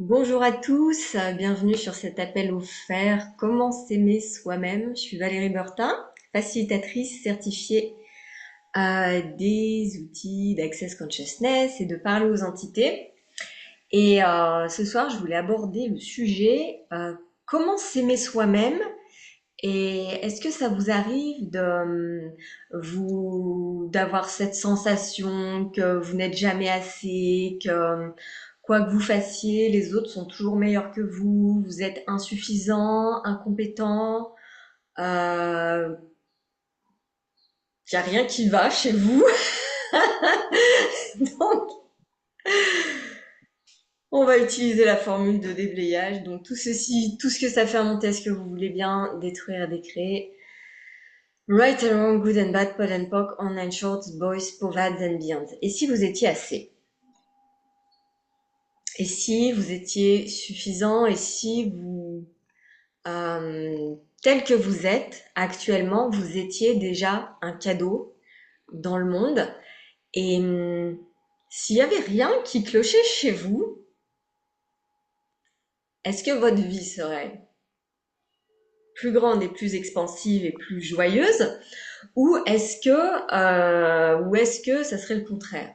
Bonjour à tous, bienvenue sur cet appel offert Comment s'aimer soi-même. Je suis Valérie Bertin, facilitatrice certifiée des outils d'Access Consciousness et de parler aux entités. Et ce soir, je voulais aborder le sujet comment s'aimer soi-même. Et est-ce que ça vous arrive d'avoir cette sensation que vous n'êtes jamais assez, que quoi que vous fassiez, les autres sont toujours meilleurs que vous êtes insuffisant, incompétent, qu'il n'y a rien qui va chez vous. Donc, on va utiliser la formule de déblayage. Donc, tout ceci, tout ce que ça fait remonter, est-ce que vous voulez bien détruire et décréer? Right and wrong, good and bad, pod and poc, online shorts, boys, povads and beyond. Et si vous étiez assez? Et si vous étiez suffisant? Et si vous, tel que vous êtes actuellement, vous étiez déjà un cadeau dans le monde? Et s'il y avait rien qui clochait chez vous, est-ce que votre vie serait plus grande et plus expansive et plus joyeuse? Ou est-ce que ça serait le contraire?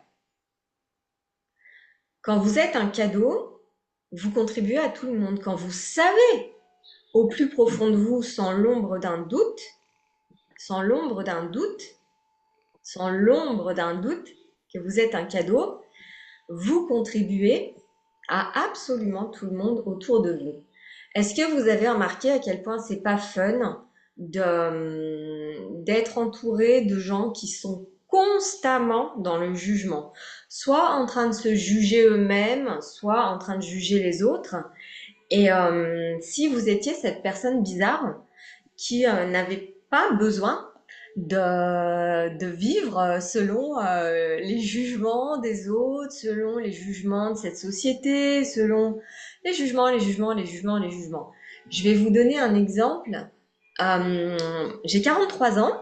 Quand vous êtes un cadeau, vous contribuez à tout le monde. Quand vous savez au plus profond de vous, sans l'ombre d'un doute, sans l'ombre d'un doute, sans l'ombre d'un doute, que vous êtes un cadeau, vous contribuez à absolument tout le monde autour de vous. Est-ce que vous avez remarqué à quel point c'est pas fun d'être entouré de gens qui sont constamment dans le jugement, soit en train de se juger eux-mêmes, soit en train de juger les autres. Et si vous étiez cette personne bizarre qui n'avait pas besoin de vivre selon les jugements des autres, selon les jugements de cette société, selon les jugements, les jugements, les jugements, les jugements. Je vais vous donner un exemple. J'ai 43 ans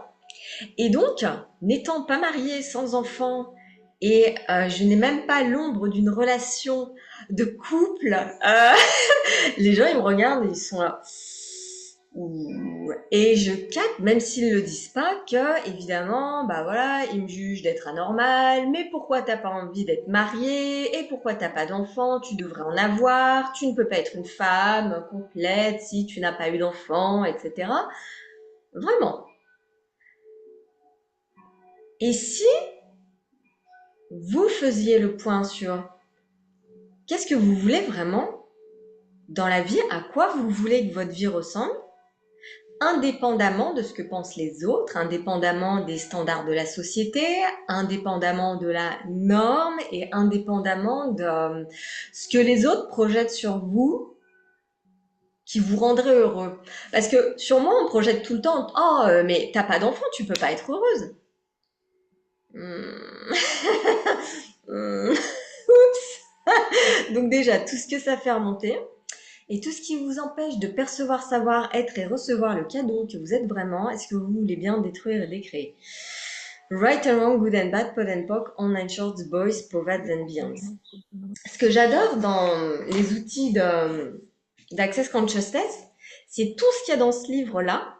et donc, n'étant pas mariée, sans enfant, et je n'ai même pas l'ombre d'une relation de couple, les gens ils me regardent et ils sont là. Ouh. Et je capte, même s'ils le disent pas, que évidemment, bah voilà, ils me jugent d'être anormal. Mais pourquoi t'as pas envie d'être mariée? Et pourquoi t'as pas d'enfant? Tu devrais en avoir. Tu ne peux pas être une femme complète si tu n'as pas eu d'enfant, etc. Vraiment. Et si vous faisiez le point sur qu'est-ce que vous voulez vraiment dans la vie, à quoi vous voulez que votre vie ressemble, indépendamment de ce que pensent les autres, indépendamment des standards de la société, indépendamment de la norme et indépendamment de ce que les autres projettent sur vous qui vous rendrait heureux. Parce que sur moi, on projette tout le temps, oh, mais t'as pas d'enfant, tu peux pas être heureuse. Hmm. Hmm. Donc déjà, tout ce que ça fait remonter. Et tout ce qui vous empêche de percevoir, savoir, être et recevoir le cadeau que vous êtes vraiment, est-ce que vous voulez bien détruire et décréer? Right and wrong, good and bad, pod and poc, online shorts, boys, povads and beyonds. Ce que j'adore dans les outils d'Access Consciousness, c'est tout ce qu'il y a dans ce livre-là.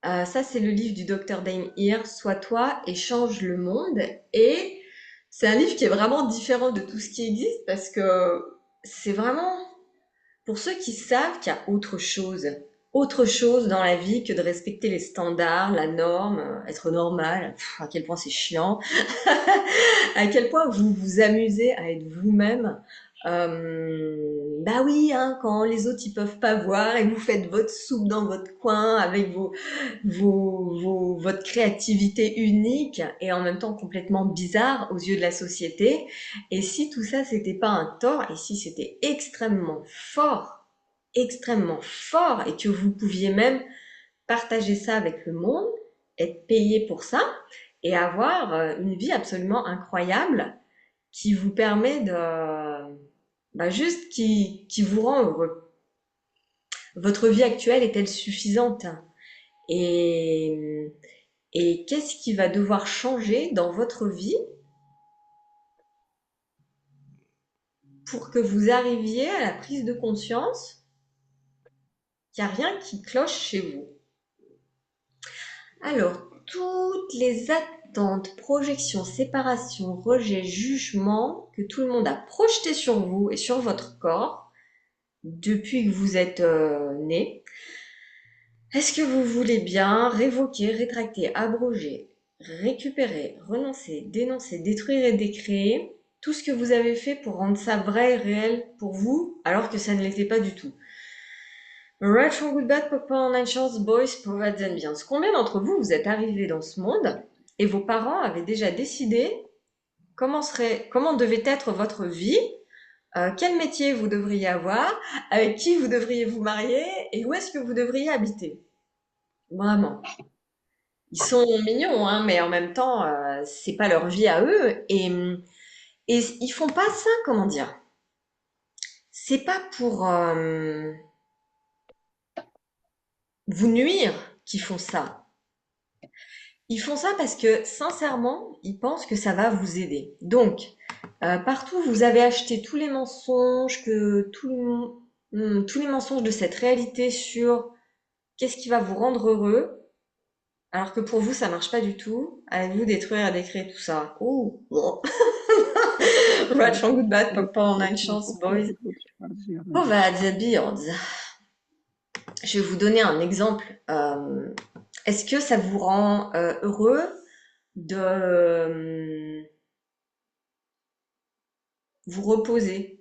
Ça, c'est le livre du Dr. Dane Heer, Sois toi et change le monde. Et c'est un livre qui est vraiment différent de tout ce qui existe parce que c'est vraiment pour ceux qui savent qu'il y a autre chose dans la vie que de respecter les standards, la norme, être normal, à quel point c'est chiant, à quel point vous vous amusez à être vous-même. Bah oui, hein, quand les autres ils peuvent pas voir et vous faites votre soupe dans votre coin avec votre créativité unique et en même temps complètement bizarre aux yeux de la société. Et si tout ça c'était pas un tort et si c'était extrêmement fort et que vous pouviez même partager ça avec le monde, être payé pour ça et avoir une vie absolument incroyable qui vous permet juste qui vous rend heureux. Votre vie actuelle est-elle suffisante? Et, et qu'est-ce qui va devoir changer dans votre vie pour que vous arriviez à la prise de conscience qu'il n'y a rien qui cloche chez vous. Alors, toutes les attentes, projections, séparations, rejets, jugements que tout le monde a projetés sur vous et sur votre corps depuis que vous êtes né, est-ce que vous voulez bien révoquer, rétracter, abroger, récupérer, renoncer, dénoncer, détruire et décréer tout ce que vous avez fait pour rendre ça vrai et réel pour vous alors que ça ne l'était pas du tout? Right from good bad, papa, nine shorts, boys, provides and beyond. Combien d'entre vous, vous êtes arrivés dans ce monde et vos parents avaient déjà décidé comment devait être votre vie, quel métier vous devriez avoir, avec qui vous devriez vous marier et où est-ce que vous devriez habiter? Vraiment. Ils sont mignons, hein, mais en même temps, c'est pas leur vie à eux et ils font pas ça, comment dire? C'est pas pour vous nuire qu'ils font ça. Ils font ça parce que sincèrement, ils pensent que ça va vous aider. Donc, partout, vous avez acheté tous les mensonges, tous les mensonges de cette réalité sur qu'est-ce qui va vous rendre heureux, alors que pour vous, ça marche pas du tout. Allez-vous détruire et décréer tout ça? Oh, bon. Right from good bad, papa, nine chance, boys. Provides and beyond. Je vais vous donner un exemple. Est-ce que ça vous rend heureux de vous reposer?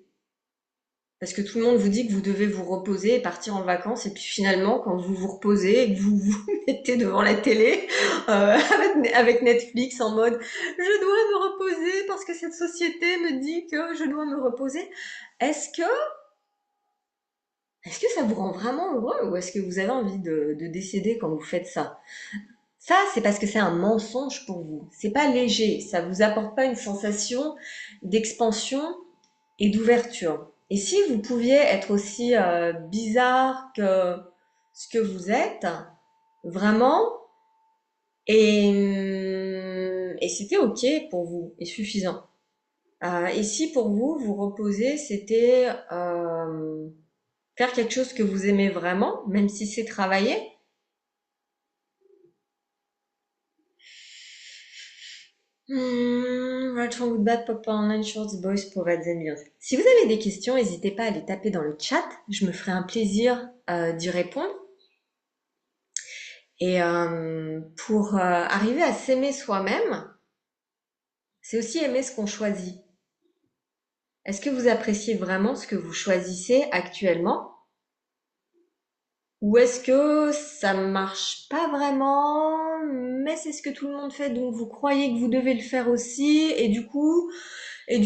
Parce que tout le monde vous dit que vous devez vous reposer et partir en vacances, et puis finalement, quand vous vous reposez et que vous vous mettez devant la télé avec Netflix en mode je dois me reposer parce que cette société me dit que je dois me reposer, est-ce que ça vous rend vraiment heureux ou est-ce que vous avez envie de décéder quand vous faites ça? Ça, c'est parce que c'est un mensonge pour vous. C'est pas léger, ça vous apporte pas une sensation d'expansion et d'ouverture. Et si vous pouviez être aussi bizarre que ce que vous êtes, vraiment, et c'était ok pour vous et suffisant. Et si pour vous, vous reposer, c'était faire quelque chose que vous aimez vraiment, même si c'est travailler. Right from good bad, papa online shorts, boys provides and beyond. Si vous avez des questions, n'hésitez pas à les taper dans le chat. Je me ferai un plaisir d'y répondre. Et pour arriver à s'aimer soi-même, c'est aussi aimer ce qu'on choisit. Est-ce que vous appréciez vraiment ce que vous choisissez actuellement? Ou est-ce que ça marche pas vraiment, mais c'est ce que tout le monde fait, donc vous croyez que vous devez le faire aussi, et du coup, eh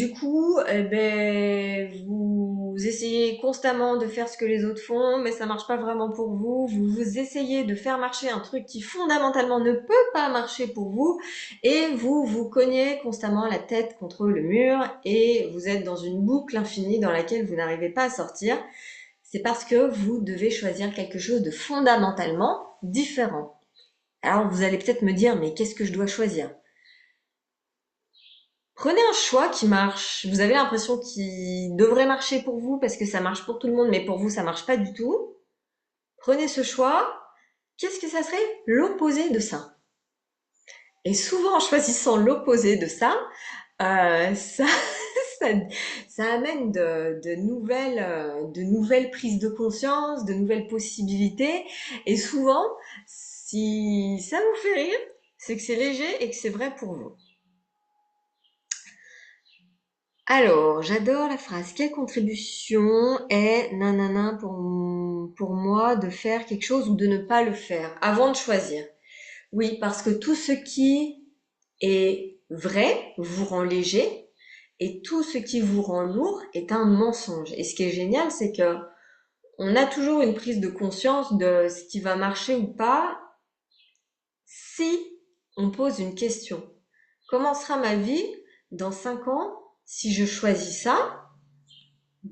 ben, vous essayez constamment de faire ce que les autres font, mais ça marche pas vraiment pour vous. Vous essayez de faire marcher un truc qui fondamentalement ne peut pas marcher pour vous, et vous vous cognez constamment la tête contre le mur, et vous êtes dans une boucle infinie dans laquelle vous n'arrivez pas à sortir. C'est parce que vous devez choisir quelque chose de fondamentalement différent. Alors vous allez peut-être me dire, mais qu'est-ce que je dois choisir? Prenez un choix qui marche. Vous avez l'impression qu'il devrait marcher pour vous parce que ça marche pour tout le monde, mais pour vous, ça marche pas du tout. Prenez ce choix. Qu'est-ce que ça serait l'opposé de ça? Et souvent, en choisissant l'opposé de ça, ça, ça, ça amène de nouvelles prises de conscience, de nouvelles possibilités. Et souvent, si ça vous fait rire, c'est que c'est léger et que c'est vrai pour vous. Alors, j'adore la phrase. Quelle contribution est nanana pour moi de faire quelque chose ou de ne pas le faire avant de choisir? Oui, parce que tout ce qui est vrai vous rend léger et tout ce qui vous rend lourd est un mensonge. Et ce qui est génial, c'est que on a toujours une prise de conscience de ce qui va marcher ou pas si on pose une question. Comment sera ma vie dans 5 ans si je choisis ça?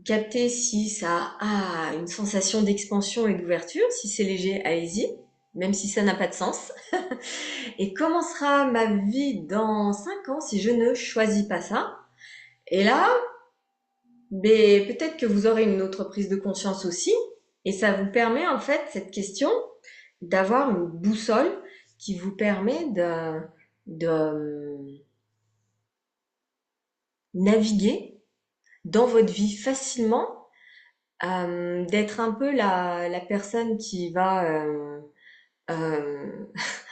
Capter si ça a une sensation d'expansion et d'ouverture. Si c'est léger, allez-y, même si ça n'a pas de sens. Et comment sera ma vie dans 5 ans si je ne choisis pas ça? Et là, Mais peut-être que vous aurez une autre prise de conscience aussi, et ça vous permet en fait, cette question, d'avoir une boussole qui vous permet de naviguer dans votre vie facilement, d'être un peu la personne qui va euh,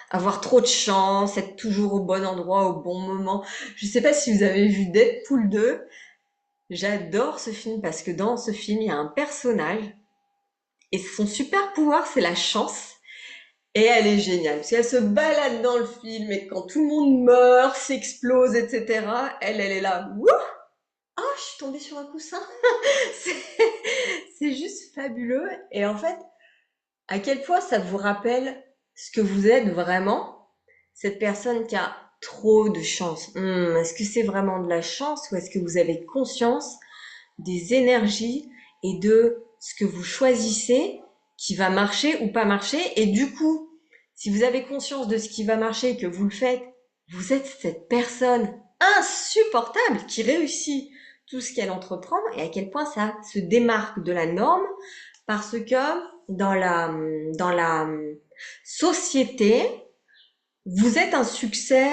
avoir trop de chance, être toujours au bon endroit au bon moment. Je sais pas si vous avez vu Deadpool 2. J'adore ce film parce que dans ce film, il y a un personnage et son super pouvoir, c'est la chance. Et elle est géniale parce qu'elle se balade dans le film et quand tout le monde meurt, s'explose, etc., elle est là. Wouh, oh, je suis tombée sur un coussin. C'est c'est juste fabuleux. Et en fait, à quel point ça vous rappelle ce que vous êtes vraiment, cette personne qui a trop de chance. Est-ce que c'est vraiment de la chance ou est-ce que vous avez conscience des énergies et de ce que vous choisissez qui va marcher ou pas marcher? Et du coup, si vous avez conscience de ce qui va marcher et que vous le faites, vous êtes cette personne insupportable qui réussit tout ce qu'elle entreprend et à quel point ça se démarque de la norme parce que dans la société, vous êtes un succès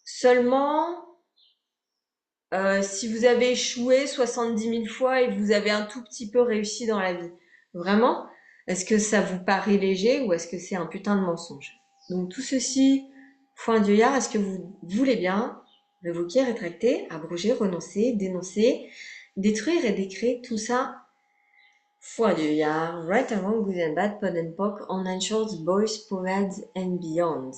seulement si vous avez échoué 70 000 fois et vous avez un tout petit peu réussi dans la vie. Vraiment? Est-ce que ça vous paraît léger ou est-ce que c'est un putain de mensonge? Donc tout ceci, foi Dieu, est-ce que vous voulez bien révoquer, rétracter, abroger, renoncer, dénoncer, détruire et décréer tout ça? Foi Dieu, right and wrong, good and bad, pod and poc, online shorts, boys, poets and beyonds.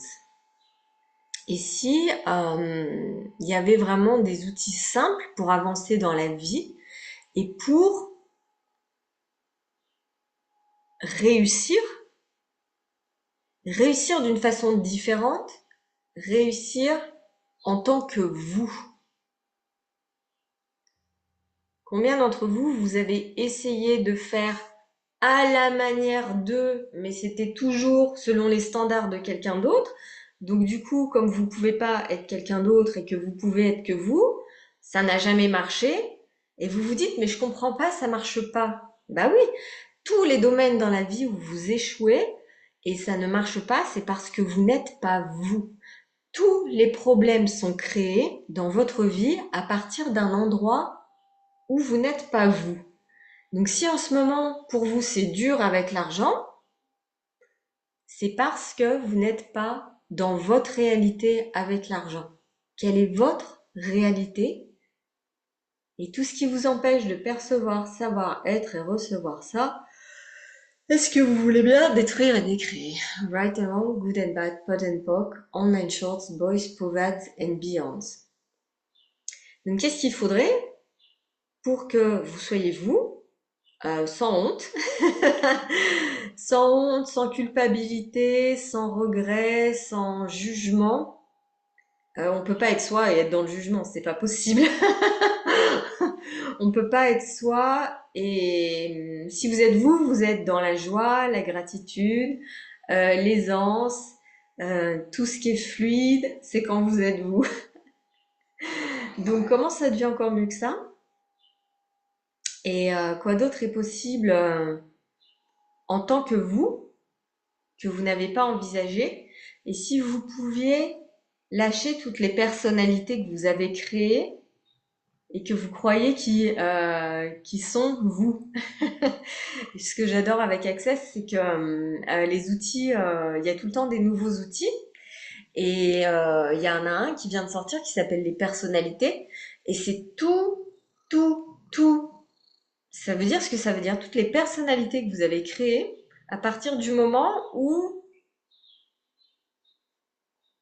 Et si il y avait vraiment des outils simples pour avancer dans la vie et pour réussir, réussir d'une façon différente, réussir en tant que vous. Combien d'entre vous, vous avez essayé de faire à la manière d'eux, mais c'était toujours selon les standards de quelqu'un d'autre. Donc du coup, comme vous pouvez pas être quelqu'un d'autre et que vous pouvez être que vous, ça n'a jamais marché. Et vous vous dites, mais je comprends pas, ça marche pas. Bah oui, tous les domaines dans la vie où vous échouez et ça ne marche pas, c'est parce que vous n'êtes pas vous. Tous les problèmes sont créés dans votre vie à partir d'un endroit où vous n'êtes pas vous. Donc si en ce moment, pour vous, c'est dur avec l'argent, c'est parce que vous n'êtes pas dans votre réalité avec l'argent. Quelle est votre réalité? Et tout ce qui vous empêche de percevoir, savoir, être et recevoir ça, est-ce que vous voulez bien détruire et décréer? Right and wrong, good and bad, pod and poc, online shorts, boys, povads and beyonds. Donc qu'est-ce qu'il faudrait pour que vous soyez vous, sans honte, sans honte, sans culpabilité, sans regret, sans jugement. On peut pas être soi et être dans le jugement, c'est pas possible. On peut pas être soi et si vous êtes vous, vous êtes dans la joie, la gratitude, l'aisance, tout ce qui est fluide, c'est quand vous êtes vous. Donc comment ça devient encore mieux que ça? Et quoi d'autre est possible en tant que vous n'avez pas envisagé? Et si vous pouviez lâcher toutes les personnalités que vous avez créées et que vous croyez qui sont vous. Et ce que j'adore avec Access, c'est que les outils, il y a tout le temps des nouveaux outils. Et il y en a un qui vient de sortir qui s'appelle les personnalités. Et c'est tout. Ça veut dire ce que ça veut dire. Toutes les personnalités que vous avez créées à partir du moment où,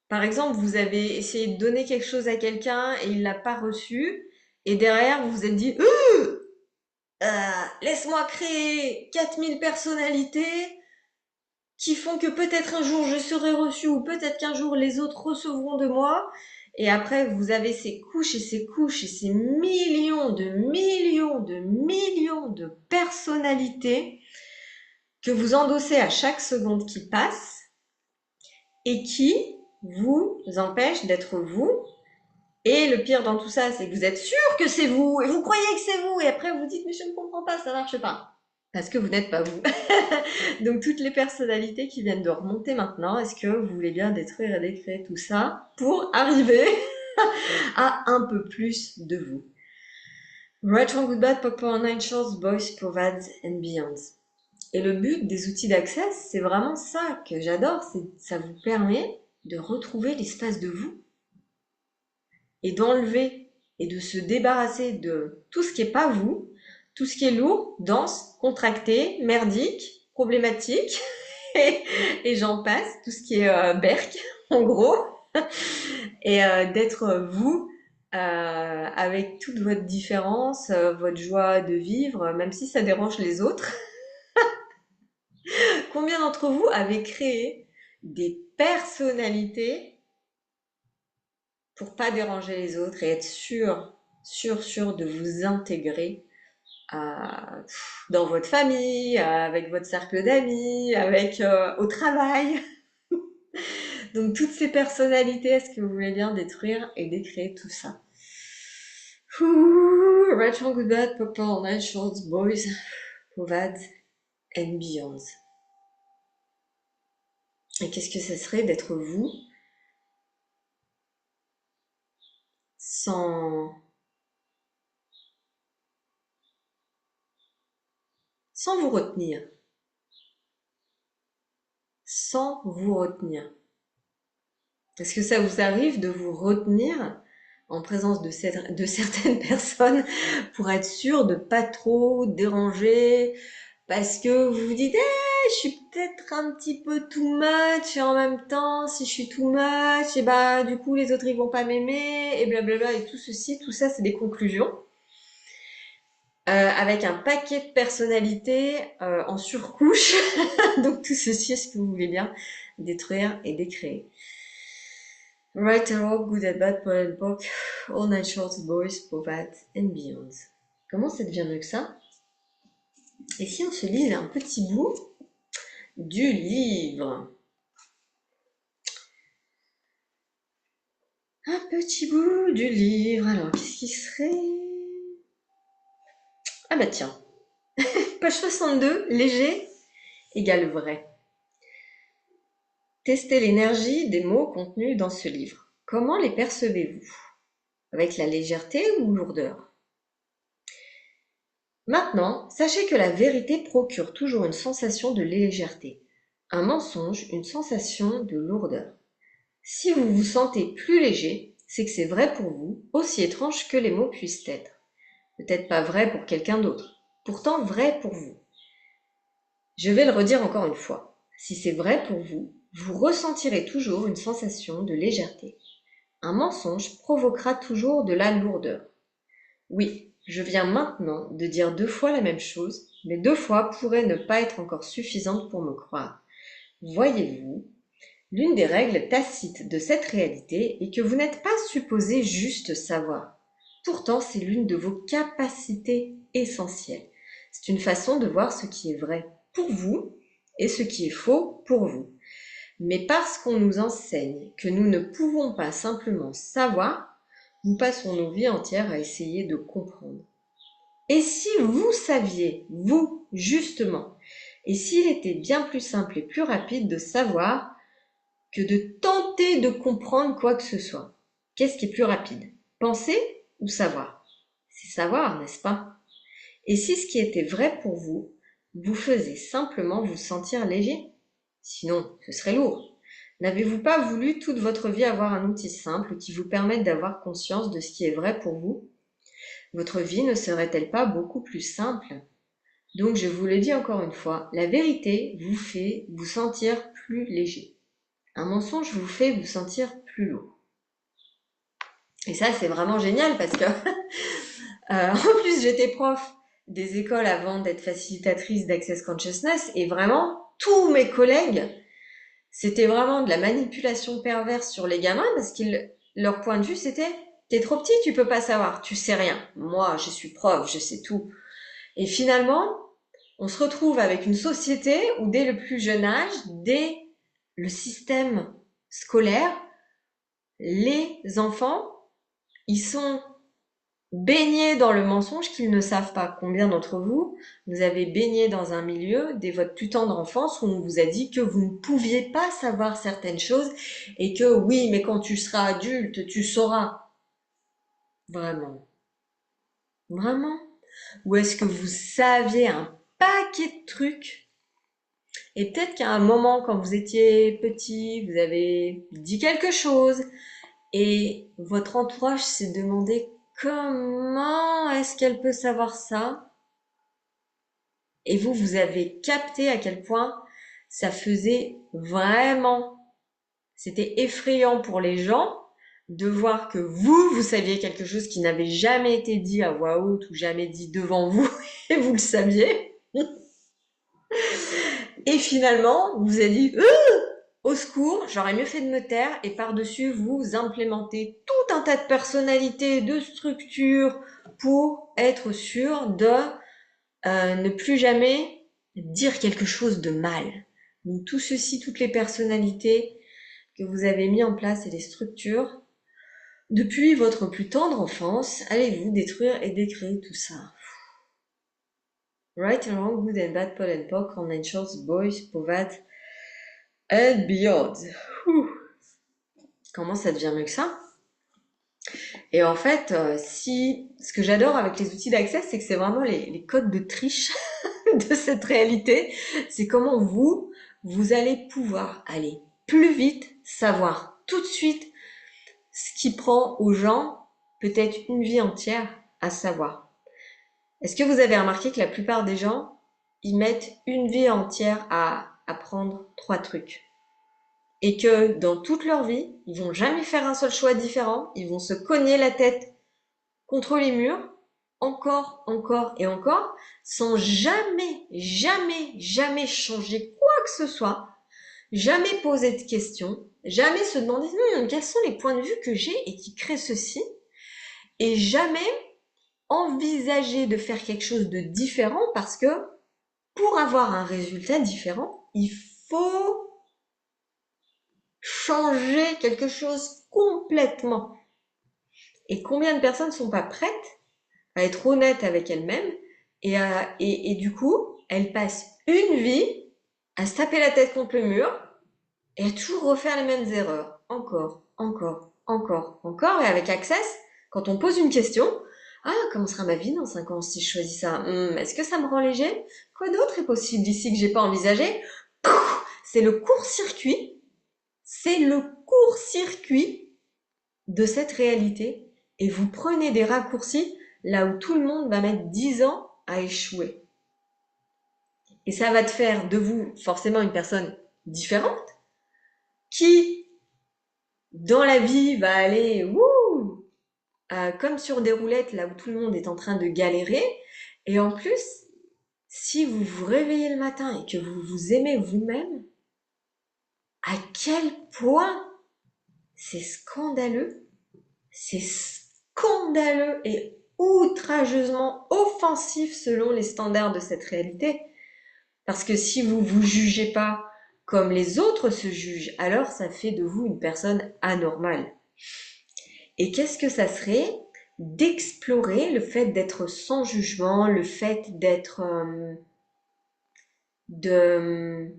par exemple, vous avez essayé de donner quelque chose à quelqu'un et il l'a pas reçu. Et derrière, vous vous êtes dit, laisse-moi créer 4000 personnalités qui font que peut-être un jour je serai reçu ou peut-être qu'un jour les autres recevront de moi. Et après, vous avez ces couches et ces couches et ces millions de personnalités que vous endossez à chaque seconde qui passe et qui vous empêchent d'être vous Et le pire dans tout ça, c'est que vous êtes sûr que c'est vous, et vous croyez que c'est vous, et après vous dites, mais je ne comprends pas, ça marche pas. Parce que vous n'êtes pas vous. Donc toutes les personnalités qui viennent de remonter maintenant, est-ce que vous voulez bien détruire et décréer tout ça pour arriver à un peu plus de vous? Right, wrong, good, bad, pop, nine shorts, boys, provides and beyonds. Et le but des outils d'accès, c'est vraiment ça que j'adore, c'est ça vous permet de retrouver l'espace de vous et d'enlever et de se débarrasser de tout ce qui n'est pas vous, tout ce qui est lourd, dense, contracté, merdique, problématique, et j'en passe, tout ce qui est berk, en gros, et d'être vous avec toute votre différence, votre joie de vivre, même si ça dérange les autres. Combien d'entre vous avez créé des personnalités pour pas déranger les autres et être sûr de vous intégrer dans votre famille, avec votre cercle d'amis, avec au travail. Donc toutes ces personnalités, est-ce que vous voulez bien détruire et décréer tout ça? Red, strong, good, bad, purple, night shorts, boys, provad and beyonds. Et qu'est-ce que ça serait d'être vous sans vous retenir, sans vous retenir. Est-ce que ça vous arrive de vous retenir en présence de certaines personnes pour être sûr de pas trop déranger parce que vous vous dites je suis peut-être un petit peu too much et en même temps si je suis too much et bah du coup les autres ils vont pas m'aimer et blablabla et tout ceci, tout ça c'est des conclusions. Avec un paquet de personnalités en surcouche. Donc tout ceci, est-ce que vous voulez bien détruire et décréer? Right and wrong, good and bad, Paul and Pock, all night shorts, boys, Popat and beyond. Comment ça devient mieux que ça? Et si on se lit un petit bout du livre? Un petit bout du livre. Alors, qu'est-ce qui serait? Ah bah tiens. Page 62, léger égale vrai. Testez l'énergie des mots contenus dans ce livre. Comment les percevez-vous? Avec la légèreté ou lourdeur? Maintenant, sachez que la vérité procure toujours une sensation de légèreté, un mensonge une sensation de lourdeur. Si vous vous sentez plus léger, c'est que c'est vrai pour vous, aussi étrange que les mots puissent être. Peut-être pas vrai pour quelqu'un d'autre, pourtant vrai pour vous. Je vais le redire encore une fois. Si c'est vrai pour vous, vous ressentirez toujours une sensation de légèreté. Un mensonge provoquera toujours de la lourdeur. Oui, je viens maintenant de dire 2 fois la même chose, mais 2 fois pourraient ne pas être encore suffisantes pour me croire. Voyez-vous, l'une des règles tacites de cette réalité est que vous n'êtes pas supposé juste savoir. Pourtant, c'est l'une de vos capacités essentielles. C'est une façon de voir ce qui est vrai pour vous et ce qui est faux pour vous. Mais parce qu'on nous enseigne que nous ne pouvons pas simplement savoir, nous passons nos vies entières à essayer de comprendre. Et si vous saviez, vous, justement, et s'il était bien plus simple et plus rapide de savoir que de tenter de comprendre quoi que ce soit, qu'est-ce qui est plus rapide? Penser ou savoir? C'est savoir, n'est-ce pas? Et si ce qui était vrai pour vous, vous faisait simplement vous sentir léger? Sinon, ce serait lourd. N'avez-vous pas voulu toute votre vie avoir un outil simple qui vous permette d'avoir conscience de ce qui est vrai pour vous? Votre vie ne serait-elle pas beaucoup plus simple? Donc je vous le dis encore une fois, la vérité vous fait vous sentir plus léger. Un mensonge vous fait vous sentir plus lourd. Et ça c'est vraiment génial parce que en plus j'étais prof des écoles avant d'être facilitatrice d'Access Consciousness et vraiment tous mes collègues c'était vraiment de la manipulation perverse sur les gamins parce qu'ils leur point de vue c'était t'es trop petit, tu peux pas savoir, tu sais rien. Moi, je suis prof, je sais tout. Et finalement, on se retrouve avec une société où dès le plus jeune âge, dès le système scolaire, les enfants Ils sont baignés dans le mensonge qu'ils ne savent pas. Combien d'entre vous, vous avez baigné dans un milieu dès votre plus tendre enfance où on vous a dit que vous ne pouviez pas savoir certaines choses et que oui, mais quand tu seras adulte, tu sauras. Vraiment. Vraiment. Ou est-ce que vous saviez un paquet de trucs et peut-être qu'à un moment, quand vous étiez petit, vous avez dit quelque chose et votre entourage s'est demandé comment est-ce qu'elle peut savoir ça? Et vous, vous avez capté à quel point ça faisait vraiment, c'était effrayant pour les gens de voir que vous saviez quelque chose qui n'avait jamais été dit à voix haute ou jamais dit devant vous et vous le saviez. Et finalement, vous avez dit au secours, j'aurais mieux fait de me taire et par-dessus, vous implémentez tout un tas de personnalités, de structures pour être sûr de ne plus jamais dire quelque chose de mal. Donc tout ceci, toutes les personnalités que vous avez mis en place et les structures, depuis votre plus tendre enfance, allez-vous détruire et décréer tout ça. Right and wrong, good and bad, Paul and Poc, angels, boys, povad and beyond. Comment ça devient mieux que ça? Et en fait, ce que j'adore avec les outils d'accès, c'est que c'est vraiment les codes de triche de cette réalité. C'est comment vous allez pouvoir aller plus vite, savoir tout de suite ce qui prend aux gens peut-être une vie entière à savoir. Est-ce que vous avez remarqué que la plupart des gens, ils mettent une vie entière à apprendre 3 trucs? Et que dans toute leur vie, ils vont jamais faire un seul choix différent, ils vont se cogner la tête contre les murs, encore, encore et encore, sans jamais, jamais, jamais changer quoi que ce soit, jamais poser de questions, jamais se demander quels sont les points de vue que j'ai et qui créent ceci, et jamais envisager de faire quelque chose de différent parce que pour avoir un résultat différent, il faut changer quelque chose complètement. Et combien de personnes ne sont pas prêtes à être honnêtes avec elles-mêmes et du coup, elles passent une vie à se taper la tête contre le mur et à toujours refaire les mêmes erreurs. Encore, encore, encore, encore. Et avec Access, quand on pose une question, ah, comment sera ma vie dans 5 ans si je choisis ça? Est-ce que ça me rend léger? Quoi d'autre est possible d'ici que j'ai pas envisagé? C'est le court-circuit. C'est le court-circuit de cette réalité. Et vous prenez des raccourcis là où tout le monde va mettre 10 ans à échouer. Et ça va te faire de vous forcément une personne différente qui, dans la vie, va aller comme sur des roulettes là où tout le monde est en train de galérer. Et en plus, si vous vous réveillez le matin et que vous vous aimez vous-même, à quel point c'est scandaleux, et outrageusement offensif selon les standards de cette réalité. Parce que si vous vous jugez pas comme les autres se jugent, alors ça fait de vous une personne anormale. Et qu'est-ce que ça serait d'explorer le fait d'être sans jugement, le fait d'être de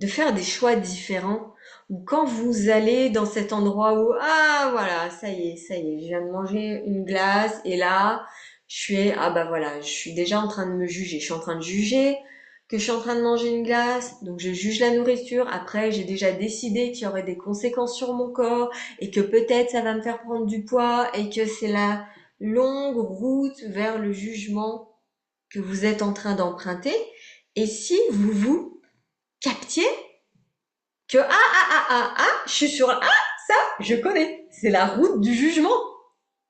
faire des choix différents, ou quand vous allez dans cet endroit où ah voilà, ça y est, je viens de manger une glace et là je suis déjà en train de me juger, je suis en train de juger que je suis en train de manger une glace, donc je juge la nourriture. Après, j'ai déjà décidé qu'il y aurait des conséquences sur mon corps et que peut-être ça va me faire prendre du poids et que c'est la longue route vers le jugement que vous êtes en train d'emprunter. Et si vous captiez que je suis sur ça, je connais. C'est la route du jugement.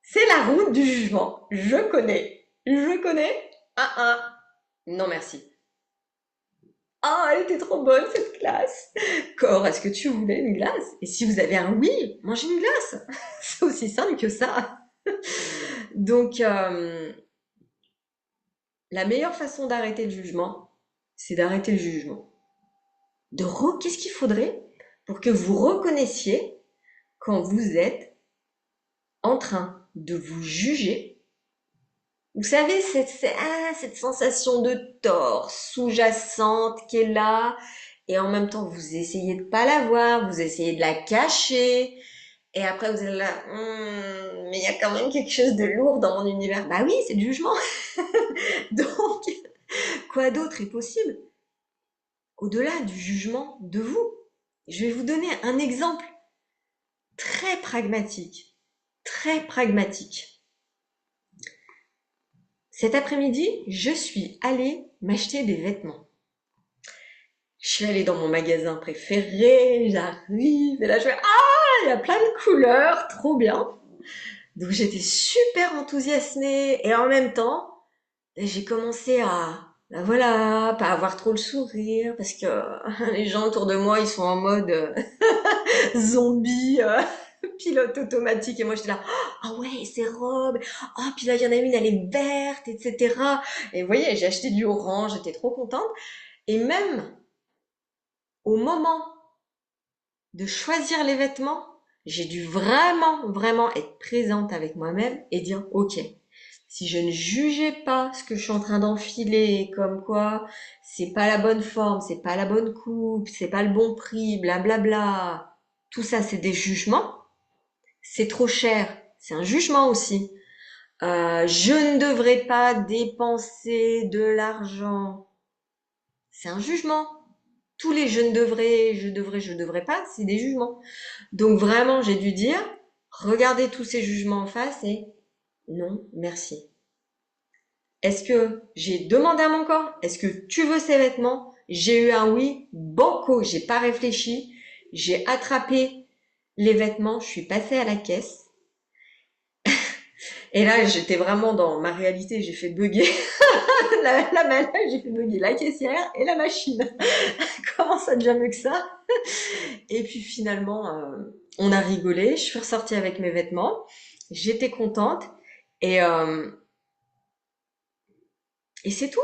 C'est la route du jugement. Je connais. Je connais. Non merci. Ah, elle était trop bonne cette glace. Cor, est-ce que tu voulais une glace? Et si vous avez un oui, mangez une glace. C'est aussi simple que ça. Donc, la meilleure façon d'arrêter le jugement, c'est d'arrêter le jugement. Qu'est-ce qu'il faudrait pour que vous reconnaissiez quand vous êtes en train de vous juger. Vous savez, cette sensation de tort sous-jacente qui est là, et en même temps, vous essayez de pas la voir, vous essayez de la cacher, et après vous êtes là, mais il y a quand même quelque chose de lourd dans mon univers. Bah oui, c'est le jugement. Donc, quoi d'autre est possible au-delà du jugement de vous? Je vais vous donner un exemple très pragmatique. Très pragmatique. Cet après-midi, je suis allée m'acheter des vêtements. Je suis allée dans mon magasin préféré, j'arrive, et là je fais ah, il y a plein de couleurs, trop bien. Donc j'étais super enthousiasmée, et en même temps, j'ai commencé ben voilà, pas avoir trop le sourire, parce que les gens autour de moi, ils sont en mode zombie, pilote automatique, et moi j'étais là, ah ouais, ces robes, ah puis là il y en a une, elle est verte, etc. Et vous voyez, j'ai acheté du orange, j'étais trop contente, et même au moment de choisir les vêtements, j'ai dû vraiment, vraiment être présente avec moi-même et dire, ok, si je ne jugeais pas ce que je suis en train d'enfiler, comme quoi c'est pas la bonne forme, c'est pas la bonne coupe, c'est pas le bon prix, blablabla, tout ça c'est des jugements, c'est trop cher, c'est un jugement aussi. Je ne devrais pas dépenser de l'argent, c'est un jugement. Tous les je devrais pas, c'est des jugements. Donc vraiment, j'ai dû dire, regardez tous ces jugements en face et non, merci. Est-ce que j'ai demandé à mon corps, est-ce que tu veux ces vêtements? J'ai eu un oui, banco, j'ai pas réfléchi, j'ai attrapé les vêtements, je suis passée à la caisse. Et là, j'étais vraiment dans ma réalité, j'ai fait bugger j'ai fait bugger la caissière et la machine. Comment ça devient mieux que ça? Et puis finalement, on a rigolé, je suis ressortie avec mes vêtements, j'étais contente et, euh, et c'est tout.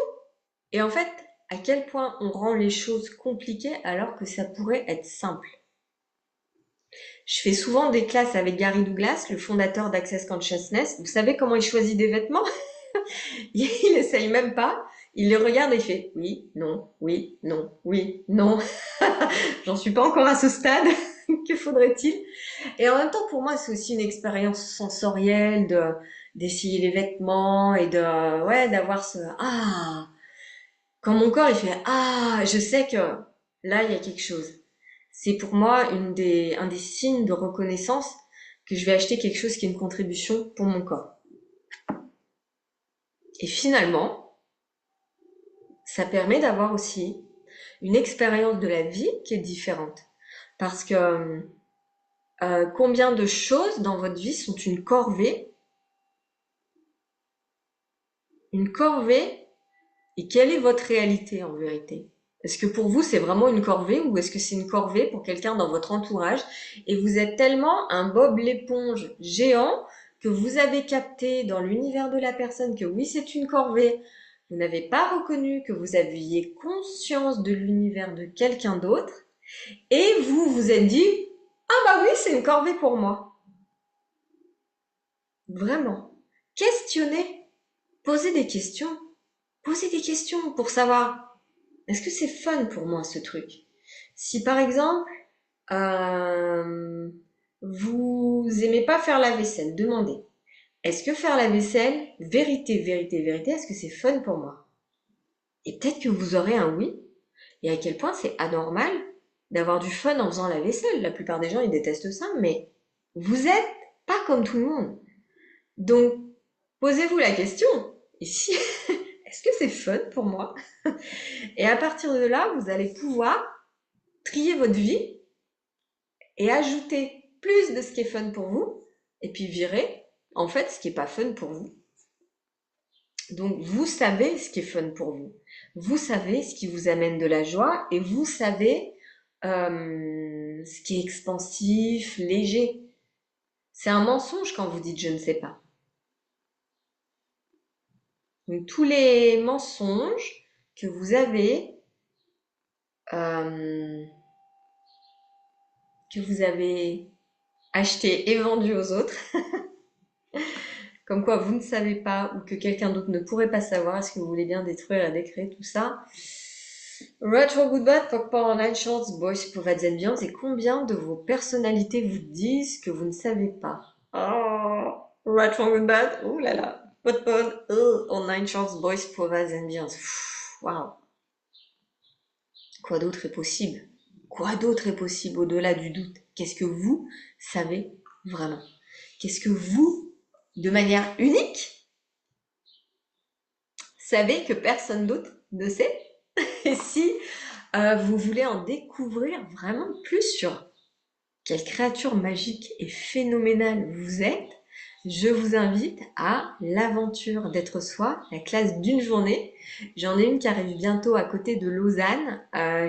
Et en fait, à quel point on rend les choses compliquées alors que ça pourrait être simple. Je fais souvent des classes avec Gary Douglas, le fondateur d'Access Consciousness. Vous savez comment il choisit des vêtements? Il essaye même pas. Il les regarde et il fait oui, non, oui, non, oui, non. J'en suis pas encore à ce stade. Que faudrait-il? Et en même temps, pour moi, c'est aussi une expérience sensorielle d'essayer les vêtements et ouais, d'avoir ce, ah, quand mon corps, il fait, ah, je sais que là, il y a quelque chose. C'est pour moi un des signes de reconnaissance que je vais acheter quelque chose qui est une contribution pour mon corps. Et finalement, ça permet d'avoir aussi une expérience de la vie qui est différente. Parce que combien de choses dans votre vie sont une corvée, et quelle est votre réalité en vérité? Est-ce que pour vous c'est vraiment une corvée ou est-ce que c'est une corvée pour quelqu'un dans votre entourage et vous êtes tellement un Bob l'éponge géant que vous avez capté dans l'univers de la personne que oui c'est une corvée, vous n'avez pas reconnu que vous aviez conscience de l'univers de quelqu'un d'autre et vous vous êtes dit ah bah oui c'est une corvée pour moi. Vraiment. Questionnez, posez des questions. Posez des questions pour savoir, est-ce que c'est fun pour moi ce truc? Si par exemple, euh, vous aimez pas faire la vaisselle, demandez, est-ce que faire la vaisselle, vérité, vérité, vérité, est-ce que c'est fun pour moi? Et peut-être que vous aurez un oui, et à quel point c'est anormal d'avoir du fun en faisant la vaisselle. La plupart des gens, ils détestent ça, mais vous êtes pas comme tout le monde. Donc, posez-vous la question, ici, est-ce que c'est fun pour moi? Et à partir de là, vous allez pouvoir trier votre vie et ajouter plus de ce qui est fun pour vous et puis virer en fait ce qui est pas fun pour vous. Donc vous savez ce qui est fun pour vous. Vous savez ce qui vous amène de la joie et vous savez ce qui est expansif, léger. C'est un mensonge quand vous dites je ne sais pas. Donc tous les mensonges que vous avez euh, achetés et vendus aux autres, Comme quoi vous ne savez pas ou que quelqu'un d'autre ne pourrait pas savoir. Est-ce que vous voulez bien détruire et décréer tout ça? Right for good bad, fuck power, nine shorts, boys pour vades and beyonds. Et combien de vos personnalités vous disent que vous ne savez pas? Oh, right for good bad, ouh là là. Pot pot, oh, nine shorts, boys pour vades and beyonds. Waouh. Quoi d'autre est possible? Quoi d'autre est possible au-delà du doute? Qu'est-ce que vous savez vraiment? Qu'est-ce que vous, de manière unique, savez que personne d'autre ne sait? Et si vous voulez en découvrir vraiment plus sur quelle créature magique et phénoménale vous êtes, je vous invite à l'aventure d'être soi, la classe d'une journée. J'en ai une qui arrive bientôt à côté de Lausanne,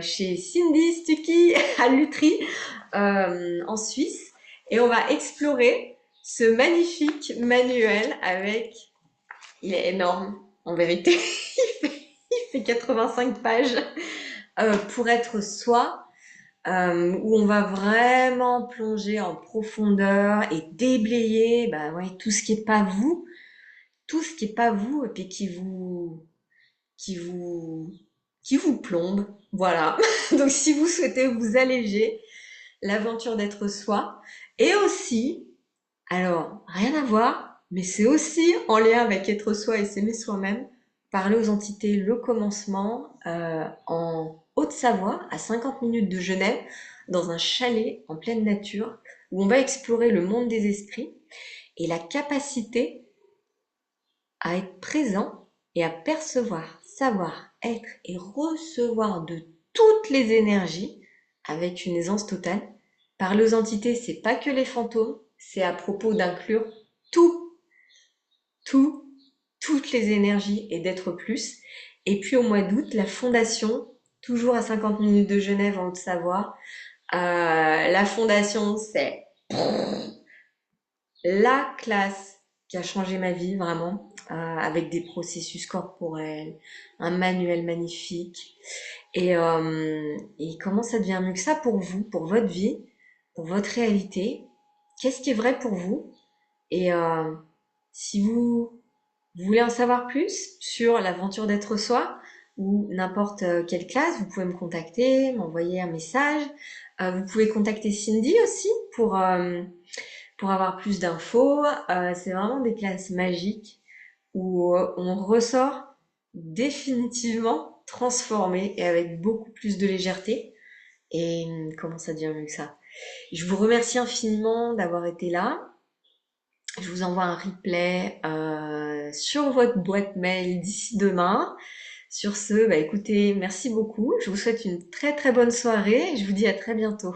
chez Cindy Stucky à Lutry, en Suisse. Et on va explorer ce magnifique manuel avec... Il est énorme, en vérité. Il fait 85 pages pour être soi, où on va vraiment plonger en profondeur et déblayer bah ouais, tout ce qui est pas vous, tout ce qui est pas vous et puis qui vous qui vous plombe. Voilà. Donc si vous souhaitez vous alléger, l'aventure d'être soi et aussi, alors rien à voir, mais c'est aussi en lien avec être soi et s'aimer soi-même, parler aux entités le commencement en Haute-Savoie, à 50 minutes de Genève, dans un chalet en pleine nature, où on va explorer le monde des esprits et la capacité à être présent et à percevoir, savoir, être et recevoir de toutes les énergies avec une aisance totale. Parler aux entités, c'est pas que les fantômes, c'est à propos d'inclure tout, tout, toutes les énergies et d'être plus. Et puis au mois d'août, la fondation, toujours à 50 minutes de Genève en Haute-Savoie. La fondation, c'est la classe qui a changé ma vie vraiment, avec des processus corporels, un manuel magnifique. Et comment ça devient mieux que ça pour vous, pour votre vie, pour votre réalité? Qu'est-ce qui est vrai pour vous? Et si vous voulez en savoir plus sur l'aventure d'être soi ou n'importe quelle classe, vous pouvez me contacter, m'envoyer un message. Vous pouvez contacter Cindy aussi pour avoir plus d'infos. C'est vraiment des classes magiques où on ressort définitivement transformé et avec beaucoup plus de légèreté. Et comment ça devient mieux que ça? Je vous remercie infiniment d'avoir été là. Je vous envoie un replay sur votre boîte mail d'ici demain. Sur ce, bah écoutez, merci beaucoup. Je vous souhaite une très très bonne soirée et je vous dis à très bientôt.